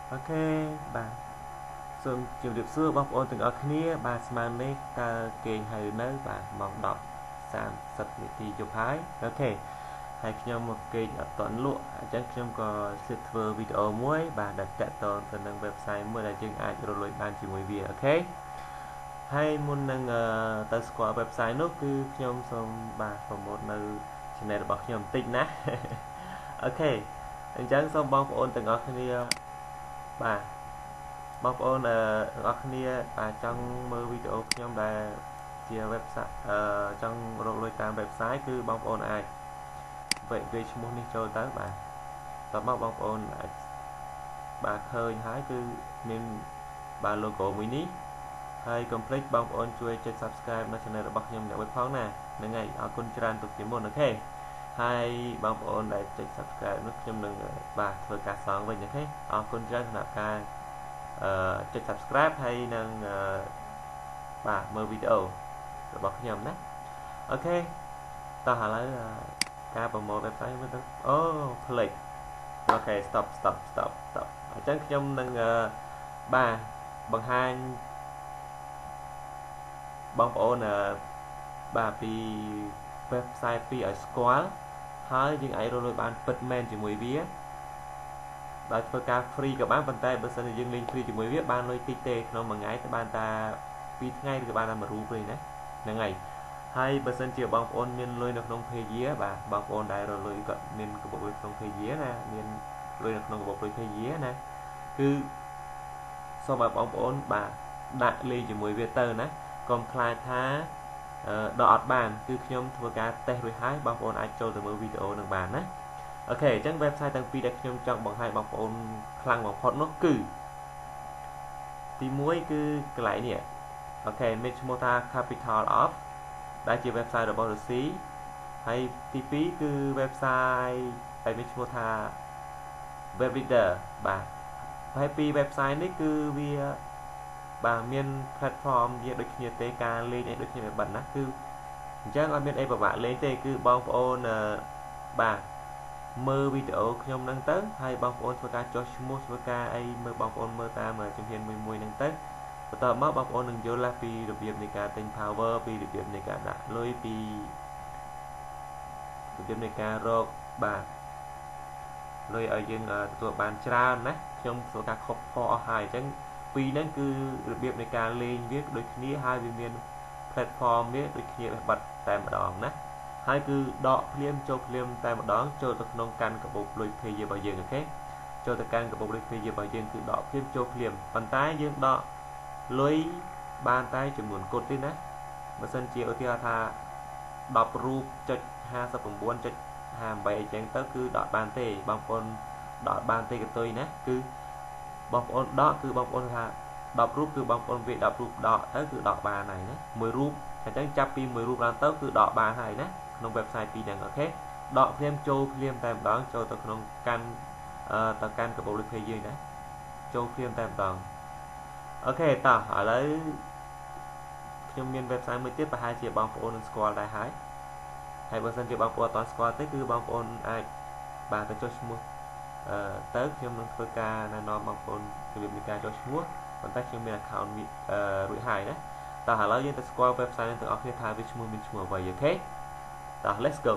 ok bà xuân chiều điệp xưa bọc ôn từng ở kia bà smart này ta kê hay nơi bà mong đọc sam sật thì chụp hái ok hay nhau một kênh ở tuần lụa chắcខ្ញុំក៏សិទ្ធធ្វើវីដេអូមួយបាទដែលតាក់ទងទៅនឹង website មួយដែលយើងអាចរកលុយបានជាមួយវាអូខេហើយមុននឹងទៅស្គាល់ website នោះគឺខ្ញុំសូមបាទ promote នៅ channel របស់ខ្ញុំបន្តិចណាអូខេអញ្ចឹងសូមបងប្អូនទាំងអស់គ្នាបាទបងប្អូនទាំងអស់គ្នាបាទចង់មើលវីដេអូខ្ញុំដែលជា website ចង់រកលុយតាម website គឺបងប្អូនអាចវាឈ្មោះនេះចូលទៅបាទតមកបងប្អូនអាចបាទឃើញហើយគឺមានបាទ logo មួយនេះហើយកុំភ្លេចបងប្អូនជួយចុច subscribe នៅ channel របស់ខ្ញុំអ្នកមួយផងណាហ្នឹងហើយអរគុណច្រើនទុកជាមុនអូខេហើយបងប្អូនដែលចុច subscribe នោះខ្ញុំនឹងបាទធ្វើការសងវិញអូខេអរគុណច្រើនសម្រាប់ការចុច subscribe ហើយនឹងបាទមើលវីដេអូរបស់ខ្ញុំណាអូខេតោះឥឡូវការប្រម៉ូទ website មើលទៅអូភ្លេចអូខេ stop អញ្ចឹងខ្ញុំនឹងបាទបង្ហាញបងប្អូនបាទពី website ពីឲ្យស្គាល់ហើយយើងអាចរកលុយបានពិតមែនជាមួយវាដោយធ្វើការ free ក៏បានប៉ុន្តែបើសិនជាយើងលេង free ជាមួយវាបានលុយតិចទេក្នុងមួយថ្ងៃទៅបានតែ2ថ្ងៃឬក៏បានតែ1រូបទេណាហ្នឹងហើយហើយបើសិនជាបងប្អូនមានលុយនៅក្នុង page បាទបងប្អូនដែលរកលុយក៏មានកាបូបលុយក្នុង page ណាមានលុយនៅក្នុងកាបូបលុយ page ណាគឺសូមឲ្យបងប្អូនបាទដាក់លេងជាមួយវាទៅណាកុំខ្លាចថាដកអត់បានគឺខ្ញុំធ្វើការតេស្តរួចហើយបងប្អូនអាចចូលទៅមើលវីដេអូនឹងបានណាអូខេអញ្ចឹង website ទាំងពីរដែលខ្ញុំចង់បង្ហាញបងប្អូនខ្លាំងបំផុតនោះគឺទី1គឺកន្លែងនេះអូខេមានឈ្មោះថា Capital of ដែលជា website របស់រុស្ស៊ីហើយទី2គឺ website ដែលមានឈ្មោះថា Web Reader បាទហើយពី website នេះគឺវាបាទមាន platform វាដូចគ្នាទេការលេងឯដូចគ្នាមិនបិទណាគឺអញ្ចឹងអត់មានអីពិបាកលេងទេគឺបងប្អូនបាទមើលវីដេអូខ្ញុំហ្នឹងទៅហើយបងប្អូនធ្វើការចុះឈ្មោះធ្វើការអីមើលបងប្អូនមើលតាមជំហានមួយហ្នឹងទៅបន្តមកបងប្អូននឹងយល់ពីរបៀបនៃការទិញ power ពីរបៀបនៃការដាក់លុយពីរបៀបនៃការរកបាទលុយឲ្យយើងទទួលបានច្រើនណាខ្ញុំធ្វើការខុសខអស់ហើយអញ្ចឹងពីរហ្នឹងគឺរបៀបនៃការលេងវាដូចគ្នាហើយវាមាន platform វាដូចគ្នាបាត់តែម្ដងណាហើយគឺដកភ្លាមចូលភ្លាមតែម្ដងចូលទៅក្នុងកាន់កាបូបលុយ page របស់យើងអូខេចូលទៅកាន់កាបូបលុយ page របស់យើងគឺដកភ្លាមចូលភ្លាមប៉ុន្តែយើងដកលុយបានតែចំនួនគត់ទេណាបើសិនជាឧទាហរណ៍ថា10រូប.59.58 អញ្ចឹងទៅគឺដកបានទេបងប្អូនដកបានទេកតុយណាគឺបងប្អូនដកគឺបងប្អូនថា10រូបគឺបងប្អូនវា10រូបដកទៅគឺដកបានហើយណាមួយរូបអញ្ចឹងចាប់ពីមួយរូបឡើងទៅគឺដកបានហើយណាក្នុង website ពីរហ្នឹងអូខេដកភ្លាមចូលភ្លាមតែម្ដងចូលទៅក្នុងកាន់ទៅកាន់កាបូបលុយ page យើងណាចូលភ្លាមតែម្ដងអូខេតោះឥឡូវខ្ញុំមាន website មួយទៀតប្រហែលជាបងប្អូននឹងស្គាល់ដែរហើយបើសិនជាបងប្អូនអត់ទាន់ស្គាល់ទេគឺបងប្អូនអាចបាទទៅចុះឈ្មោះទៅខ្ញុំនឹងធ្វើការណែនាំបងប្អូនរបៀបនៃការចុះឈ្មោះប៉ុន្តែខ្ញុំមាន account រួចហើយណាតោះឥឡូវយើងទៅស្គាល់ website ទាំងអស់គ្នាថាវាឈ្មោះមានឈ្មោះអ្វីអូខេតោះ let's go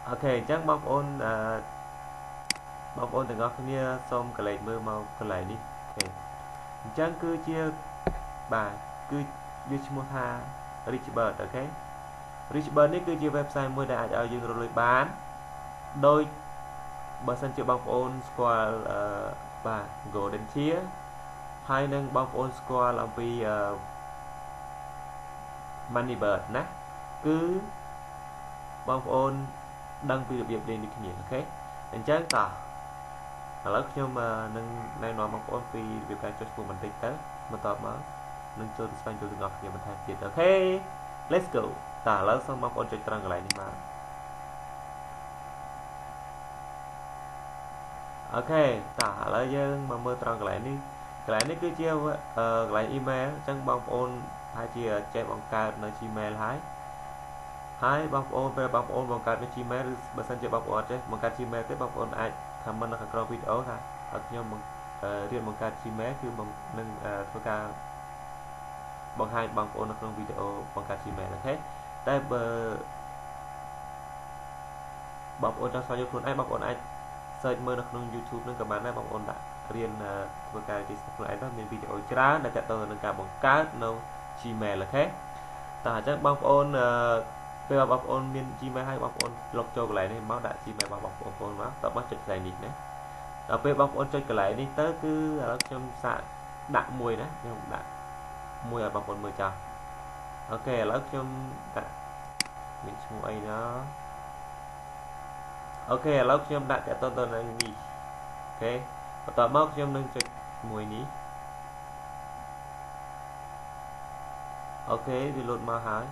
អូខេអញ្ចឹងបងប្អូនទាំងអស់គ្នាសូមកលេចមើលមកកន្លែងនេះអូខេអញ្ចឹងគឺជាបាទគឺវាឈ្មោះថា Richbird អូខេ Richbird នេះគឺជា website មួយដែលអាចឲ្យយើងរកលុយបានដោយបើសិនជាបងប្អូនស្គាល់បាទ Golden Tier ហើយនឹងបងប្អូនស្គាល់អំពីMoneybird ណាគឺបងប្អូនដឹងពីរបៀបលេងដូចគ្នាអូខេអញ្ចឹងតោះឥឡូវខ្ញុំនឹងណែនាំបងប្អូនពីរបៀបការចុះឈ្មោះបន្តិចទៅបន្តមកនឹងចូលទៅស្វែងយល់ទាំងអស់គ្នាបន្ថែមទៀតអូខេ let's go តើឥឡូវសូមបងប្អូនចុចត្រង់កន្លែងនេះមកអូខេតើឥឡូវយើងមកមើលត្រង់កន្លែងនេះគឺជាកន្លែង email អញ្ចឹងបងប្អូនថាជាចេះបង្កើតនៅ Gmail ហើយបងប្អូនពេលបងប្អូនបង្កើតនៅ Gmail ឬបើសិនជាបងប្អូនអត់ចេះបង្កើត Gmail ទេបងប្អូនអាច comment នៅខាងក្រោមវីដេអូថាឲ្យខ្ញុំ រៀនបង្កើត Gmail គឺនឹងធ្វើការបង្ហាញបងប្អូននៅក្នុងវីដេអូបង្កើត Gmail អូខេតែបើបងប្អូនចង់ស្វែងយល់ខ្លួនឯងបងប្អូនអាច search មើលនៅក្នុង YouTube នឹងក៏បានដែរបងប្អូនដាក់រៀនធ្វើការ register ខ្លួនឯងទៅមានវីដេអូច្រើនដែលទាក់ទងនឹងការបង្កើតនៅ Gmail អូខេតោះអញ្ចឹងបងប្អូនពេលបងប្អូនមាន Gmail ហើយបងប្អូនលុបចូលកន្លែងនេះមកដាក់ Gmail របស់បងប្អូនមកតបចុចកន្លែងនេះណាដល់ពេលបងប្អូនចុចកន្លែងនេះទៅគឺឥឡូវខ្ញុំសាកដាក់មួយណាខ្ញុំដាក់មួយឲ្យបងប្អូនមើលចាស់អូខេឥឡូវខ្ញុំដាក់មានឈ្មោះអីណាអូខេឥឡូវខ្ញុំដាក់តទៅនឹងនេះអូខេបន្ទាប់មកខ្ញុំនឹងចុចមួយនេះអូខេវាលោតមកហើយ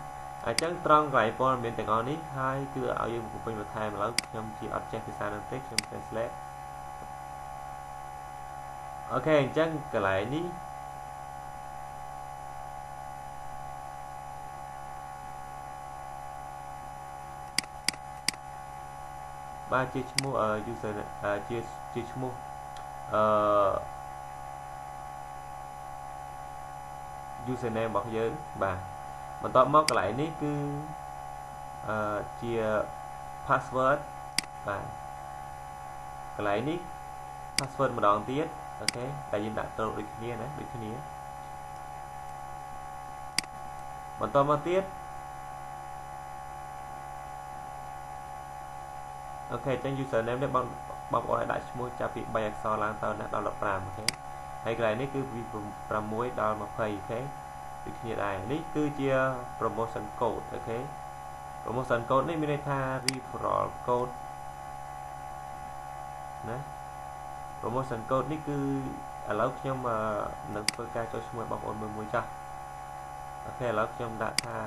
អញ្ចឹងត្រង់កន្លែងព័ត៌មានទាំងអស់នេះហើយគឺឲ្យយើងបំពេញបន្ថែមឥឡូវខ្ញុំជាអត់ចេះភាសានឹងទេខ្ញុំ translate អូខេអញ្ចឹងកន្លែងនេះបាទជាឈ្មោះ user ជាឈ្មោះusername របស់យើងបាទបន្ទាប់មកកន្លែងនេះគឺជា password បាទកន្លែងនេះ password ម្ដងទៀតអូខេតែយើងដាក់ត្រូវដូចគ្នាណាដូចគ្នាបន្តមកទៀតអូខេចឹង username នេះបងប្អូនឲ្យដាក់ឈ្មោះចាប់ពី3អក្សរឡើងទៅណាដល់15អូខេហើយកន្លែងនេះគឺពី6ដល់20អូខេដូចគ្នាដែរនេះគឺជា promotion code អូខេ promotion code នេះមានន័យថា referral code ណា promotion code នេះគឺឥឡូវខ្ញុំនឹងធ្វើការចុចឈ្មោះបងប្អូនមើលមួយចាស់អូខេឥឡូវខ្ញុំដាក់ថា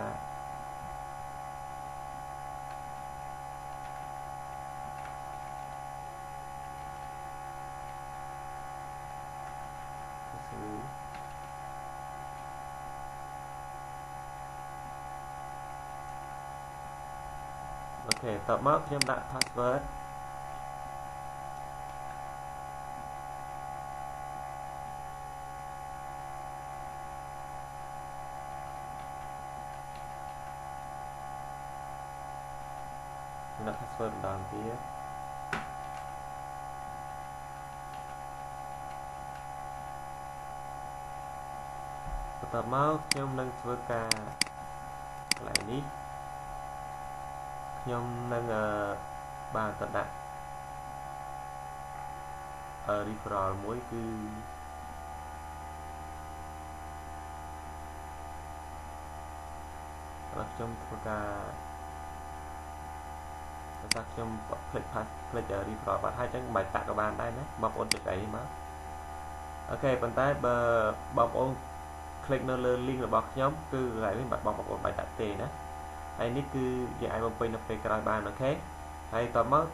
អូខេតបមកខ្ញុំដាក់ password ដាក់ password ម្ដងទៀតបន្ទាប់មកខ្ញុំនឹងធ្វើការកន្លែងនេះខ្ញុំនឹងបានទៅដាក់referral មួយគឺខ្ញុំធ្វើការតែខ្ញុំคลิก referral បាត់ហើយអញ្ចឹងមិនបាច់ដាក់ក៏បានដែរណាបងប្អូនចុចឯនេះមកអូខេប៉ុន្តែបើបងប្អូនคลิกនៅលើ link របស់ខ្ញុំគឺកន្លែងនេះបងប្អូនបាច់ដាក់ទេណាហើយនេះគឺយើងអាចបំពេញនៅពេលក្រោយបានអូខេហើយតមក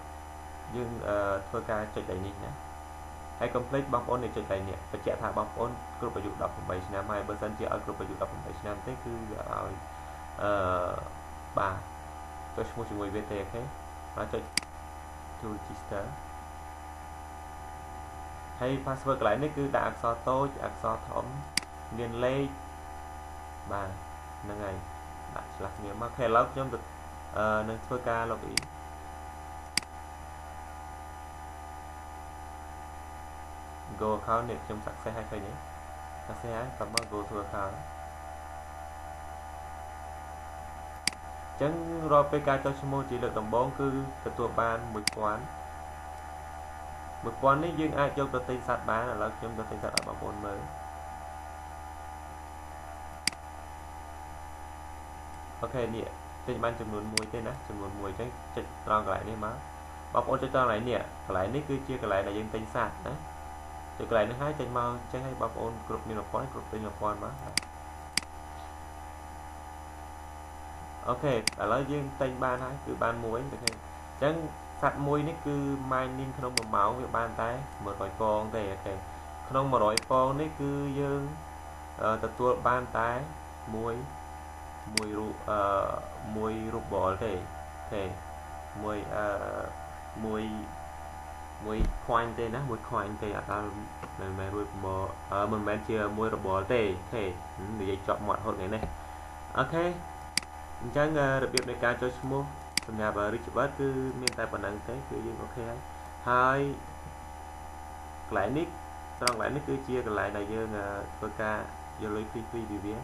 យើងធ្វើការចុចឯនេះណាហើយ complete បងប្អូននេះចុចឯនេះបញ្ជាក់ថាបងប្អូនគ្រប់អាយុ18ឆ្នាំហើយបើសិនជាឲ្យគ្រប់អាយុ18ឆ្នាំទេគឺវាឲ្យបាទចុចឈ្មោះជាមួយវាទេអូខេហើយចុច to register ហើយ password កន្លែងនេះគឺដាក់អក្សរតូចអក្សរធំមានលេខបាទហ្នឹងហើយដាក់ឆ្លាស់គ្នាមកអូខេឥឡូវខ្ញុំនឹងធ្វើការ login go account នេះខ្ញុំ success ហើយឃើញទេ success ហើយតមក go to account ចឹងរាល់ពេលការចុះឈ្មោះជាលើកដំបូងគឺទទួលបាន 1000នេះយើងអាចយកទៅទិញសត្វបានឥឡូវខ្ញុំទៅទិញសត្វឲ្យបងប្អូនមើលអូខេនេះទិញបានចំនួន1ទេណាចំនួន1អញ្ចឹងចុចត្រង់កន្លែងនេះមកបងប្អូនចុចត្រង់កន្លែងនេះគឺជាកន្លែងដែលយើងទិញសត្វណាចុចកន្លែងនេះហើយចេញមកចេញឲ្យបងប្អូនគ្រប់មាន1000គ្រប់ទិញ1000មកអូខេឥឡូវយើងទិញបានហើយគឺបាន1អូខេអញ្ចឹងសត្វមួយនេះគឺ mining ក្នុង1ម៉ោងវាបានតែ100ពងទេអូខេក្នុង100ពងនេះគឺយើងទទួលបានតែ1រូបលទេអូខេ1 មួយខ្វាញ់ទេណាមួយខ្វាញ់ទេអត់ដល់មិនមែនរួចបមិនមែនជាមួយរបបទេអូខេនិយាយជាប់មាត់ហត់ថ្ងៃនេះអូខេអញ្ចឹងរបៀបនៃការចូលឈ្មោះសម្រាប់ Richbird គឺមានតែប៉ុណ្្នឹងទេគឺយើងអូខេហើយកន្លែងនេះត្រង់កន្លែងនេះគឺជាកន្លែងដែលយើងធ្វើការយកលុយfree ពីវា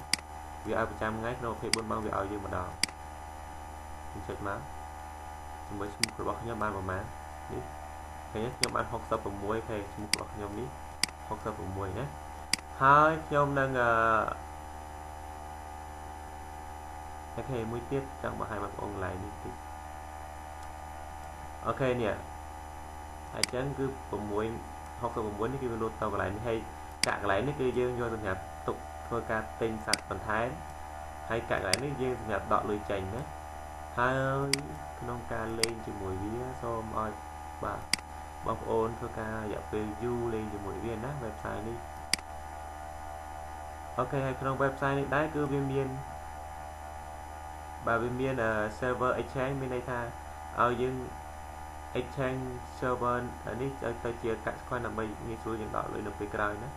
ឲ្យប្រចាំថ្ងៃក្នុង24ម៉ោងវាឲ្យយើងម្ដងខ្ញុំចុចមកជាមួយឈ្មោះរបស់ខ្ញុំបានប្រហែលនេះឃើញខ្ញុំបាន66ខែឈ្មោះរបស់ខ្ញុំនេះ66ណាហើយខ្ញុំនឹងអូខេមួយទៀតចង់បង្ហាញបងប្អូនកន្លែងនេះតិចអូខេនេះហើយអញ្ចឹងគឺ66នេះគឺវាលោតទៅកន្លែងនេះហើយកាក់កន្លែងនេះគឺយើងយកសម្រាប់ទុកធ្វើការទិញសัตว์បន្ថែមហើយកាក់កន្លែងនេះយើងសម្រាប់ដកលុយចេញណាហើយក្នុងការលេងជាមួយវាសូមឲ្យបាទបងប្អូនធ្វើការរយៈពេលយូរលេងជាមួយវាណា website នេះអូខេហើយក្នុង website នេះដែរគឺវាមានបាទវាមាន server exchange មានន័យថាឲ្យយើង exchange server នេះទៅជាកសិកម្មដើម្បីងាយស្រួលយើងដកលុយនៅពេលក្រោយណា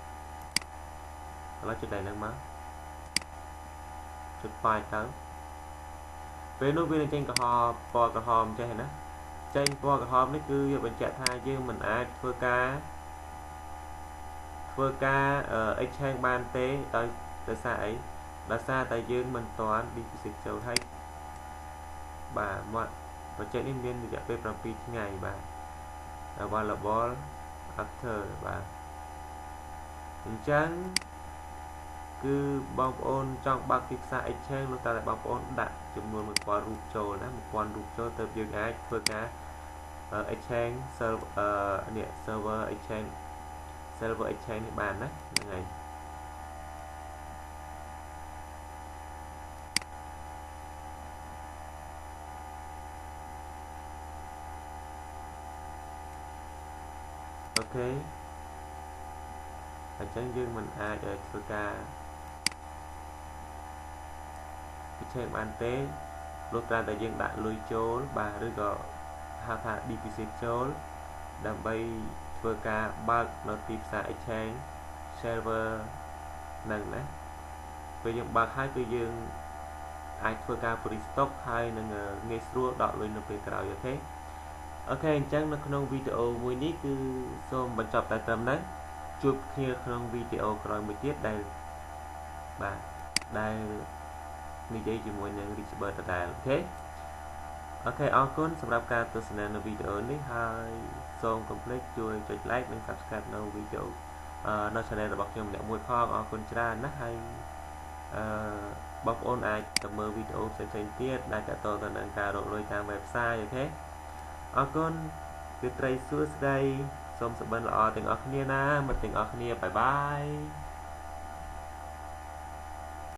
ឥឡូវចុចដែរហ្នឹងមកចុច file ទៅពេលនោះវានឹងចេញកំហល់ពណ៌ក្រហមចេះណាចេញពណ៌ក្រហមនេះគឺវាបញ្ជាក់ថាយើងមិនអាចធ្វើការ exchange បានទេដោយសារអីដោយសារតែយើងមិនទាន់ deposit ចូលហើយបាទមក project នេះមានរយៈពេល7ថ្ងៃបាទ available after បាទអញ្ចឹងគឺបងប្អូនចង់បើកទីផ្សារ exchange នោះតែបងប្អូនដាក់ចំនួន 1000 រូបចូលណា 1000 រូបចូលទៅយើងអាចធ្វើការ exchange server exchange នេះបានណាហ្នឹងហើយអូខេអញ្ចឹងយើងមិនអាចធ្វើការ exchange បានទេលុះត្រាតែយើងដាក់លុយចូលបាទឬក៏ហៅថា deposit ចូលដើម្បីធ្វើការបើកនៅទីផ្សារ exchange server ហ្នឹងណាពេលយើងបើកហើយគឺយើងអាចធ្វើការ free stock ហើយនឹងងាយស្រួលដកលុយនៅពេលក្រោយអូខេអញ្ចឹងនៅក្នុងវីដេអូមួយនេះគឺសូមបញ្ចប់តែត្រឹមហ្នឹងជួបគ្នាក្នុងវីដេអូក្រោយមួយទៀតដែលនិយាយជាមួយនឹង Richbird ដដែលអូខេអរគុណសម្រាប់ការទស្សនានៅវីដេអូនេះហើយសូមកុំភ្លេចជួយចុច like និង subscribe នៅវីដេអូនៅ channel របស់ខ្ញុំម្នាក់មួយផងអរគុណច្រើនណាស់ហើយបងប្អូនអាចទៅមើលវីដេអូផ្សេងៗទៀតដែលទាក់ទងទៅនឹងការរកលុយតាម website អូខេអរគុណរាត្រីសួស្តីសូមសុបិនល្អទាំងអស់គ្នាណាមិត្តទាំងអស់គ្នាបាយបាយ